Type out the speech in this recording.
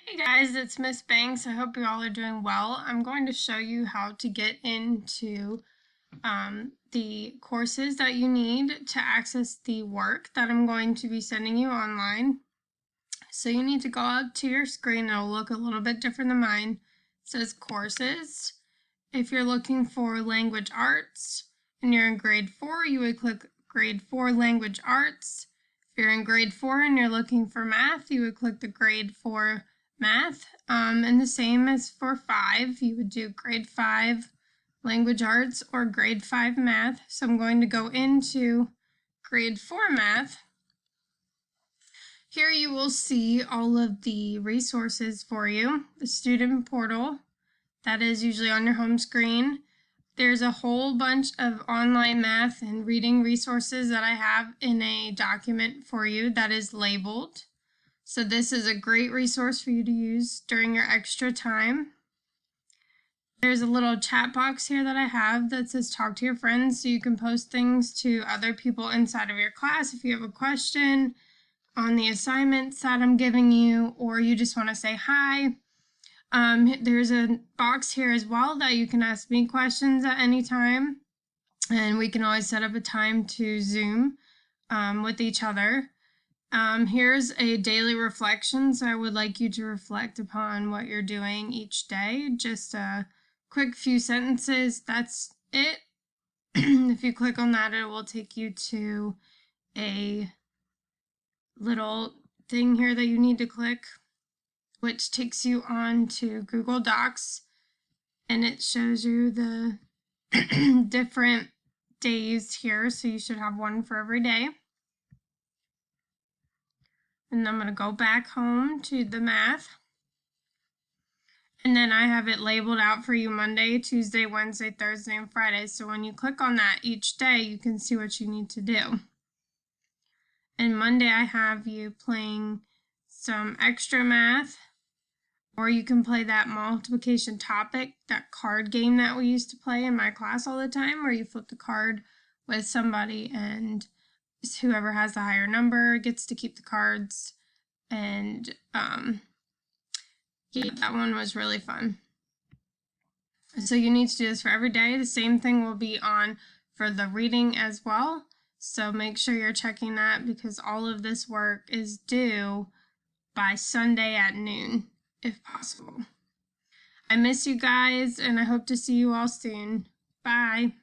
Hey guys, it's Miss Banks. I hope you all are doing well. I'm going to show you how to get into the courses that you need to access the work that I'm going to be sending you online. So you need to go up to your screen. It'll look a little bit different than mine. It says courses. If you're looking for language arts and you're in grade 4, you would click grade 4 language arts. If you're in grade 4 and you're looking for math, you would click the grade 4 math. And the same as for 5, you would do grade 5 language arts or grade 5 math. So I'm going to go into grade 4 math. Here you will see all of the resources for you, the student portal. That is usually on your home screen. There's a whole bunch of online math and reading resources that I have in a document for you that is labeled. So this is a great resource for you to use during your extra time. There's a little chat box here that I have that says talk to your friends, so you can post things to other people inside of your class if you have a question on the assignments that I'm giving you, or you just want to say hi. There's a box here as well that you can ask me questions at any time, and we can always set up a time to Zoom with each other. Here's a daily reflection, so I would like you to reflect upon what you're doing each day. Just a quick few sentences, that's it. If you click on that, it will take you to a little thing here that you need to click, which takes you on to Google Docs, and it shows you the different days here, so you should have one for every day. And I'm going to go back home to the math. And then I have it labeled out for you Monday, Tuesday, Wednesday, Thursday, and Friday. So when you click on that each day, you can see what you need to do. And Monday I have you playing some extra math, or you can play that multiplication topic, that card game that we used to play in my class all the time, where you flip the card with somebody and whoever has the higher number gets to keep the cards. And yeah, that one was really fun. So you need to do this for every day. The same thing will be on for the reading as well. So make sure you're checking that, because all of this work is due by Sunday at noon, if possible. I miss you guys, and I hope to see you all soon. Bye.